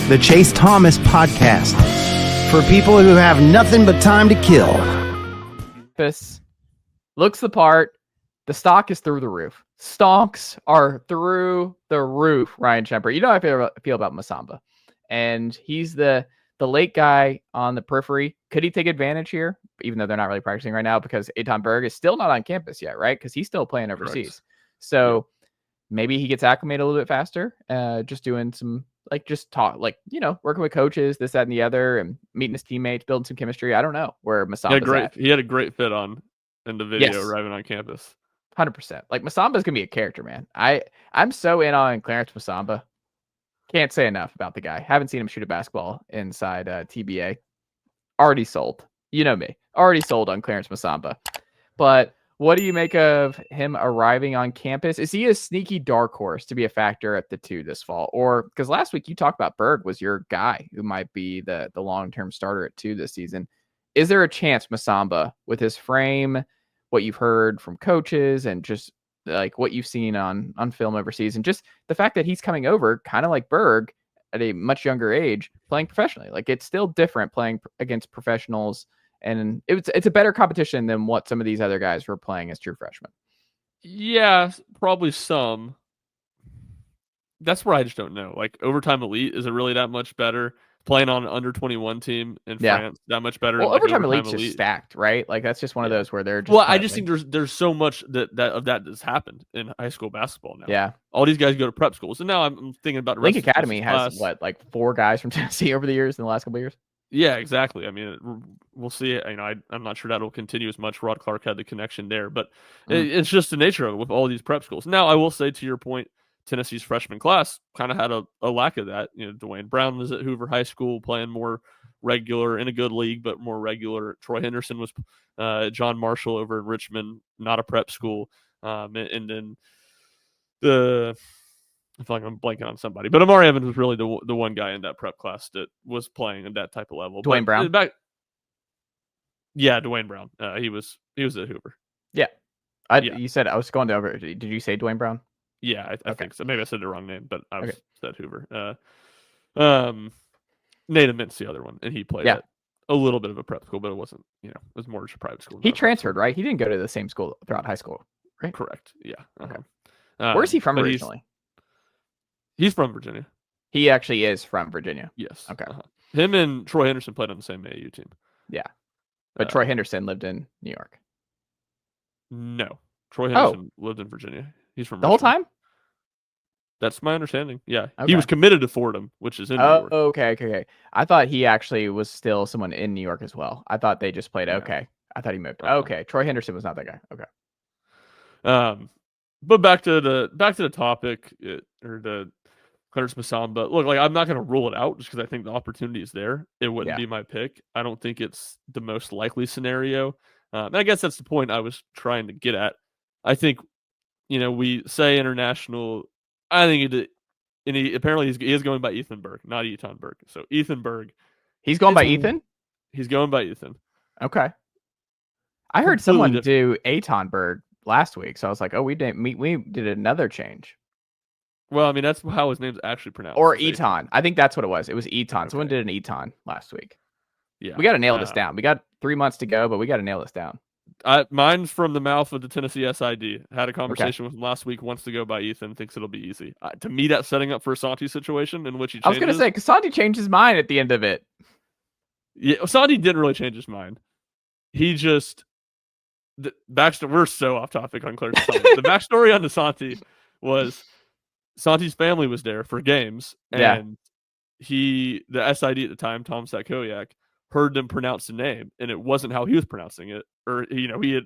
the Chase Thomas Podcast, for people who have nothing but time to kill. This looks the part. The stock is through the roof. Stonks are through the roof, Ryan Schumpert. You know how I feel about Massamba. And he's the late guy on the periphery. Could he take advantage here, even though they're not really practicing right now because Eitan Berg is still not on campus yet, right? Because he's still playing overseas. Correct. So maybe he gets acclimated a little bit faster, just doing some, just talk, working with coaches, this, that, and the other, and meeting his teammates, building some chemistry. I don't know where Massamba's at. He had a great fit on in the video arriving on campus. 100%. Massamba's gonna be a character, man. I'm so in on Clarence Massamba. Can't say enough about the guy. Haven't seen him shoot a basketball inside TBA. Already sold. You know me. Already sold on Clarence Massamba. But what do you make of him arriving on campus? Is he a sneaky dark horse to be a factor at the 2 this fall? Or because last week you talked about Berg was your guy who might be the long-term starter at 2 this season. Is there a chance Massamba, with his frame, what you've heard from coaches, and just what you've seen on film overseas, and just the fact that he's coming over kind of like Berg at a much younger age, playing professionally? It's still different playing against professionals, and it's a better competition than what some of these other guys were playing as true freshmen. Yeah, probably some. That's where I just don't know. Overtime elite, is it really that much better? Playing on an under-21 team in France, that much better. Well, overtime elite's just stacked, right? That's just one of those where they're just... Well, I just think there's so much that has happened in high school basketball now. Yeah. All these guys go to prep schools. And now I'm thinking about the Link rest Academy of has, 4 guys from Tennessee over the years, in the last couple of years? Yeah, exactly. I mean, we'll see. I'm not sure that'll continue as much. Rod Clark had the connection there. But it's just the nature of it with all these prep schools. Now, I will say, to your point, Tennessee's freshman class kind of had a lack of that. Dwayne Brown was at Hoover High School playing more regular in a good league, but more regular. Troy Henderson was John Marshall over in Richmond, not a prep school. And then I feel like I'm blanking on somebody, but Amari Evans was really the one guy in that prep class that was playing at that type of level. Dwayne Brown? Dwayne Brown. He was at Hoover. Yeah. You said I was going over. Did you say Dwayne Brown? Yeah, I think so. Maybe I said the wrong name, but I said Hoover. Nate Amint's the other one, and he played at a little bit of a prep school, but it wasn't, it was more just a private school. He transferred, right? He didn't go to the same school throughout high school, right? Correct. Yeah. Okay. Where's he from originally? He's from Virginia. He actually is from Virginia. Yes. Okay. Him and Troy Henderson played on the same AAU team. Yeah. But Troy Henderson lived in New York. No. Troy Henderson lived in Virginia. He's from the whole time? That's my understanding. Yeah. Okay. He was committed to Fordham, which is in New York. Okay. I thought he actually was still someone in New York as well. I thought they just played. Yeah. Okay. I thought he moved. Okay. Troy Henderson was not that guy. Okay. But back to the topic, or the Clarence Massamba. Look, I'm not going to rule it out just because I think the opportunity is there. It wouldn't be my pick. I don't think it's the most likely scenario. And I guess that's the point I was trying to get at. I think, we say international. I think apparently he is going by Ethan Berg, not Eitan Berg. So Ethan Berg. He's going by Ethan? He's going by Ethan. Okay. I heard someone do Eitan Berg last week, so I was like, we did another change. Well, I mean, that's how his name's actually pronounced. Or Eitan. I think that's what it was. It was Eitan. Okay. Someone did an Eitan last week. Yeah. We got to nail this down. We got 3 months to go, but we got to nail this down. Mine's from the mouth of the Tennessee SID. Had a conversation with him last week. Wants to go by Ethan. Thinks it'll be easy. To me, that's setting up for a Santi situation in which he changes. I was going to say, because Santi changed his mind at the end of it. Yeah, Santi didn't really change his mind. He just... we're so off topic on Clarence Massamba. The backstory on the Santi was Santi's family was there for games, and the SID at the time, Tom Sakoyak, heard them pronounce the name, and it wasn't how he was pronouncing it, or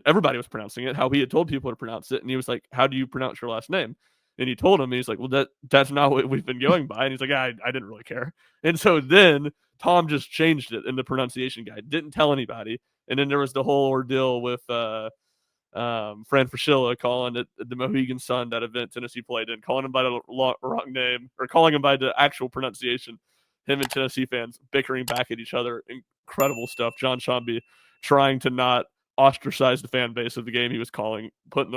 everybody was pronouncing it how he had told people to pronounce it, and he was like, "How do you pronounce your last name?" And he told him, and he's like, "Well, that's not what we've been going by." And he's like, I didn't really care. And so then Tom just changed it in the pronunciation guide, didn't tell anybody, and then there was the whole ordeal with Fran Fraschilla calling it the Mohegan Sun, that event Tennessee played in, calling him by the wrong name, or calling him by the actual pronunciation. Him and Tennessee fans bickering back at each other. Incredible stuff. John Shambi trying to not ostracize the fan base of the game he was calling, but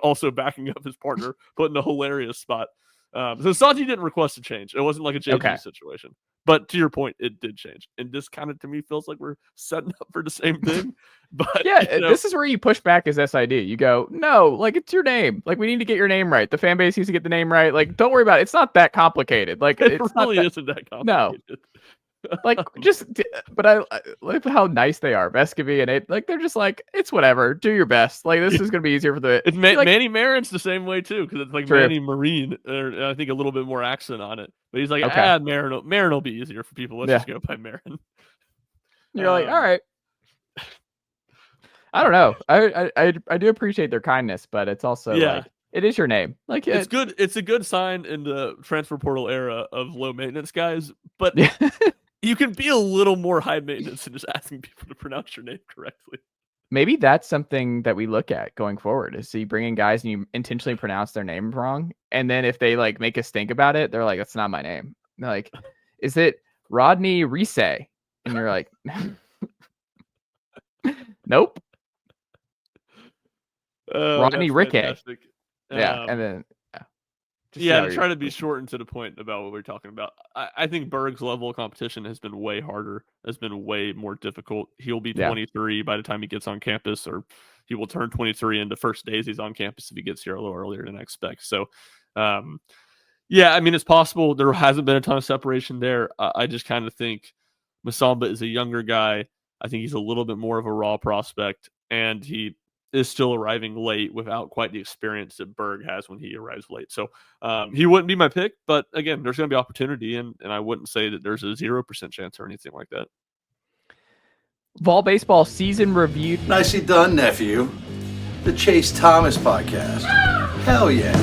also backing up his partner, put in a hilarious spot. So Santi didn't request a change. It wasn't like a JG situation. But to your point, it did change. And this kind of, to me, feels like we're setting up for the same thing. But yeah, this is where you push back as SID. You go, no, like, it's your name. Like, we need to get your name right. The fan base needs to get the name right. Like, don't worry about it. It's not that complicated. Like, it it's really not isn't that No. complicated. Like, but I like how nice they are. Vescovy and it, like, they're just like, it's whatever. Do your best. Like, this is gonna be easier for the. It's like, Manny Marin's the same way too, because it's like True. Manny Marine, or I think a little bit more accent on it. But he's like, Okay. Marin will be easier for people. Let's just go by Marin. You're like, all right. I don't know. I do appreciate their kindness, but it's also like, it is your name. Like, it's good. It's a good sign in the transfer portal era of low maintenance guys, but you can be a little more high maintenance than just asking people to pronounce your name correctly. Maybe that's something that we look at going forward, is you bring in guys and you intentionally pronounce their name wrong. And then if they like make us think about it, they're like, that's not my name. And they're like, is it Rodney Reese? And you're like, nope. Rodney Rickey. Yeah. And then, to try to be short and to the point about what we're talking about. I think Berg's level of competition has been way harder, has been way more difficult. He'll be 23 by the time he gets on campus, or he will turn 23 in the first days he's on campus if he gets here a little earlier than I expect. So, I mean, it's possible. There hasn't been a ton of separation there. I just kind of think Massamba is a younger guy. I think he's a little bit more of a raw prospect, and he is still arriving late without quite the experience that Berg has when he arrives late. So he wouldn't be my pick, but again, there's going to be opportunity, and I wouldn't say that there's a 0% chance or anything like that. Vol baseball season review. Nicely done, nephew. The Chase Thomas podcast. Hell yeah.